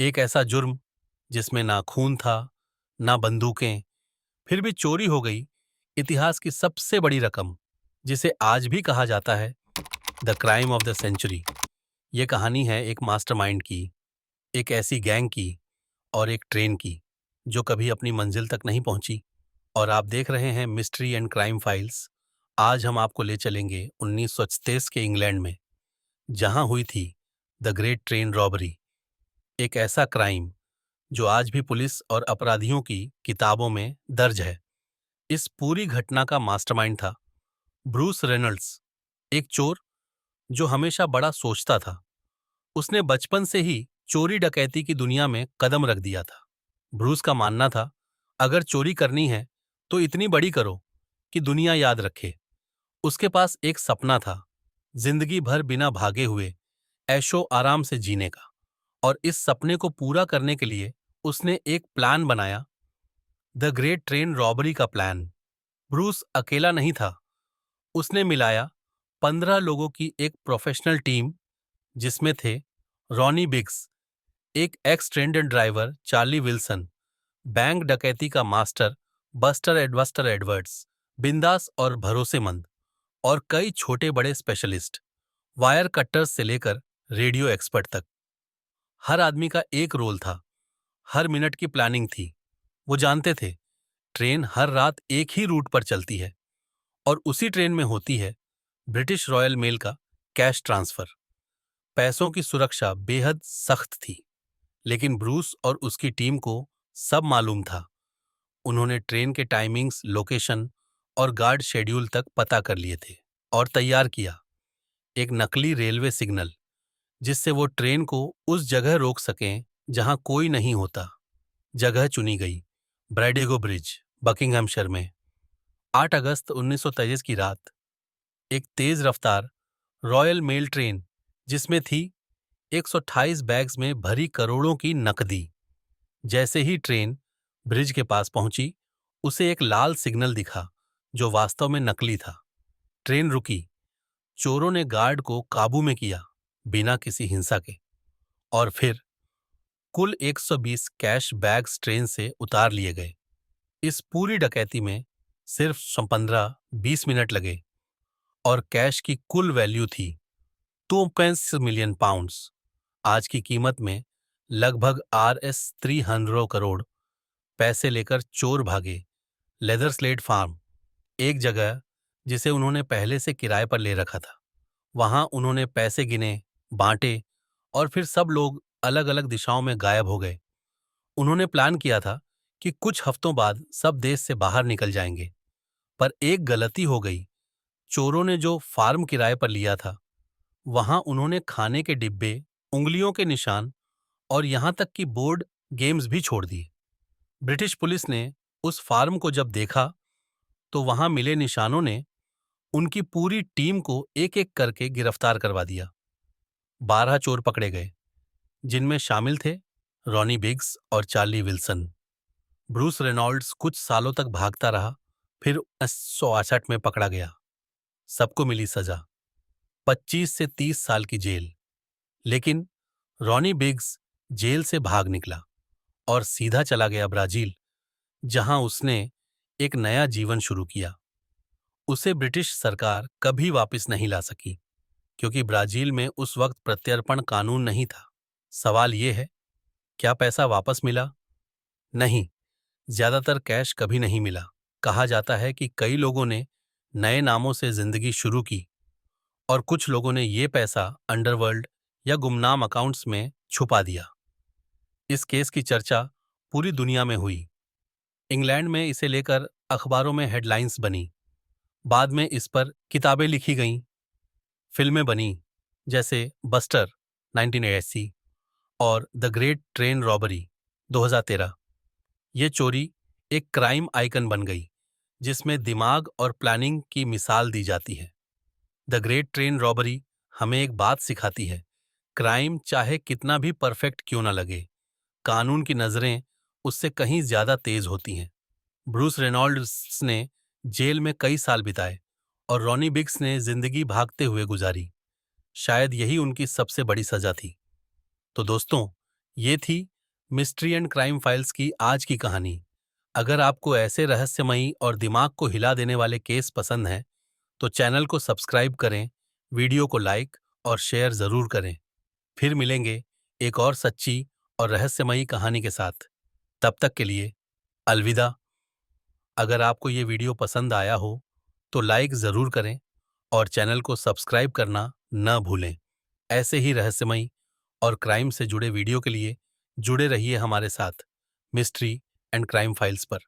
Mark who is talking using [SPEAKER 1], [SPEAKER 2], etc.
[SPEAKER 1] एक ऐसा जुर्म जिसमें ना खून था, ना बंदूकें, फिर भी चोरी हो गई इतिहास की सबसे बड़ी रकम, जिसे आज भी कहा जाता है the crime of the century. ये कहानी है एक मास्टरमाइंड की, एक ऐसी गैंग की और एक ट्रेन की जो कभी अपनी मंजिल तक नहीं पहुंची। और आप देख रहे हैं मिस्ट्री एंड क्राइम फाइल्स। आज हम आपको ले चलेंगे 1933 के इंग्लैंड में, जहां हुई थी द ग्रेट ट्रेन रॉबरी। एक ऐसा क्राइम जो आज भी पुलिस और अपराधियों की किताबों में दर्ज है। इस पूरी घटना का मास्टरमाइंड था ब्रूस रेनल्ड्स, एक चोर जो हमेशा बड़ा सोचता था। उसने बचपन से ही चोरी डकैती की दुनिया में कदम रख दिया था। ब्रूस का मानना था, अगर चोरी करनी है तो इतनी बड़ी करो कि दुनिया याद रखे। उसके पास एक सपना था, जिंदगी भर बिना भागे हुए ऐशो आराम से जीने का। और इस सपने को पूरा करने के लिए उसने एक प्लान बनाया, द ग्रेट ट्रेन रॉबरी का प्लान। ब्रूस अकेला नहीं था, उसने मिलाया 15 लोगों की एक प्रोफेशनल टीम, जिसमें थे रॉनी बिग्स, एक x trend driver Charlie Wilson, bank डकैती का मास्टर बस्टर एडवर्ड्स, बिंदास और भरोसेमंद, और कई छोटे बड़े स्पेशलिस्ट, वायर कट्टर्स से लेकर रेडियो एक्सपर्ट तक। हर आदमी का एक रोल था, हर मिनट की प्लानिंग थी। वो जानते थे ट्रेन हर रात एक ही रूट पर चलती है और उसी ट्रेन में होती है ब्रिटिश रॉयल मेल का कैश ट्रांसफर। पैसों की सुरक्षा बेहद सख्त थी, लेकिन ब्रूस और उसकी टीम को सब मालूम था। उन्होंने ट्रेन के टाइमिंग्स, लोकेशन और गार्ड शेड्यूल तक पता कर लिए थे और तैयार किया एक नकली रेलवे सिग्नल, जिससे वो ट्रेन को उस जगह रोक सकें जहां कोई नहीं होता। जगह चुनी गई ब्रैडेगो ब्रिज, बकिंगहमशर में। 8 अगस्त 1923 की रात एक तेज रफ्तार रॉयल मेल ट्रेन, जिसमें थी 128 बैग्स में भरी करोड़ों की नकदी। जैसे ही ट्रेन ब्रिज के पास पहुंची, उसे एक लाल सिग्नल दिखा जो वास्तव में नकली था। ट्रेन रुकी, चोरों ने गार्ड को काबू में किया बिना किसी हिंसा के, और फिर कुल 120 कैश बैग्स ट्रेन से उतार लिए गए। इस पूरी डकैती में सिर्फ 15-20 मिनट लगे और कैश की कुल वैल्यू थी 2 मिलियन पाउंड्स, आज की कीमत में लगभग RS 300 करोड़। पैसे लेकर चोर भागे लेदर स्लेट फार्म, एक जगह जिसे उन्होंने पहले से किराए पर ले रखा था। वहां उन्होंने पैसे गिने, बांटे, और फिर सब लोग अलग अलग दिशाओं में गायब हो गए। उन्होंने प्लान किया था कि कुछ हफ्तों बाद सब देश से बाहर निकल जाएंगे, पर एक गलती हो गई। चोरों ने जो फार्म किराए पर लिया था, वहां उन्होंने खाने के डिब्बे, उंगलियों के निशान और यहां तक कि बोर्ड गेम्स भी छोड़ दिए। ब्रिटिश पुलिस ने उस फार्म को जब देखा, तो वहां मिले निशानों ने उनकी पूरी टीम को एक एक करके गिरफ्तार करवा दिया। 12 चोर पकड़े गए, जिनमें शामिल थे रॉनी बिग्स और चार्ली विल्सन। ब्रूस रेनॉल्ड्स कुछ सालों तक भागता रहा, फिर 1968 में पकड़ा गया। सबको मिली सजा, 25 से 30 साल की जेल। लेकिन रॉनी बिग्स जेल से भाग निकला और सीधा चला गया ब्राजील, जहां उसने एक नया जीवन शुरू किया। उसे ब्रिटिश सरकार कभी वापस नहीं ला सकी, क्योंकि ब्राजील में उस वक्त प्रत्यर्पण कानून नहीं था। सवाल ये है, क्या पैसा वापस मिला? नहीं, ज्यादातर कैश कभी नहीं मिला। कहा जाता है कि कई लोगों ने नए नामों से जिंदगी शुरू की और कुछ लोगों ने ये पैसा अंडरवर्ल्ड या गुमनाम अकाउंट्स में छुपा दिया। इस केस की चर्चा पूरी दुनिया में हुई। इंग्लैंड में इसे लेकर अखबारों में हेडलाइंस बनी। बाद में इस पर किताबें लिखी गईं, फिल्में बनी, जैसे बस्टर 1980 और द ग्रेट ट्रेन रॉबरी 2013। ये चोरी एक क्राइम आइकन बन गई, जिसमें दिमाग और प्लानिंग की मिसाल दी जाती है। द ग्रेट ट्रेन रॉबरी हमें एक बात सिखाती है, क्राइम चाहे कितना भी परफेक्ट क्यों ना लगे, कानून की नजरें उससे कहीं ज्यादा तेज होती हैं। ब्रूस रेनॉल्ड्स ने जेल में कई साल बिताए और रॉनी बिग्स ने जिंदगी भागते हुए गुजारी। शायद यही उनकी सबसे बड़ी सजा थी। तो दोस्तों, ये थी मिस्ट्री एंड क्राइम फाइल्स की आज की कहानी। अगर आपको ऐसे रहस्यमयी और दिमाग को हिला देने वाले केस पसंद हैं, तो चैनल को सब्सक्राइब करें, वीडियो को लाइक और शेयर जरूर करें। फिर मिलेंगे एक और सच्ची और रहस्यमयी कहानी के साथ। तब तक के लिए अलविदा। अगर आपको ये वीडियो पसंद आया हो तो लाइक ज़रूर करें और चैनल को सब्सक्राइब करना न भूलें। ऐसे ही रहस्यमयी और क्राइम से जुड़े वीडियो के लिए जुड़े रहिए हमारे साथ मिस्ट्री एंड क्राइम फाइल्स पर।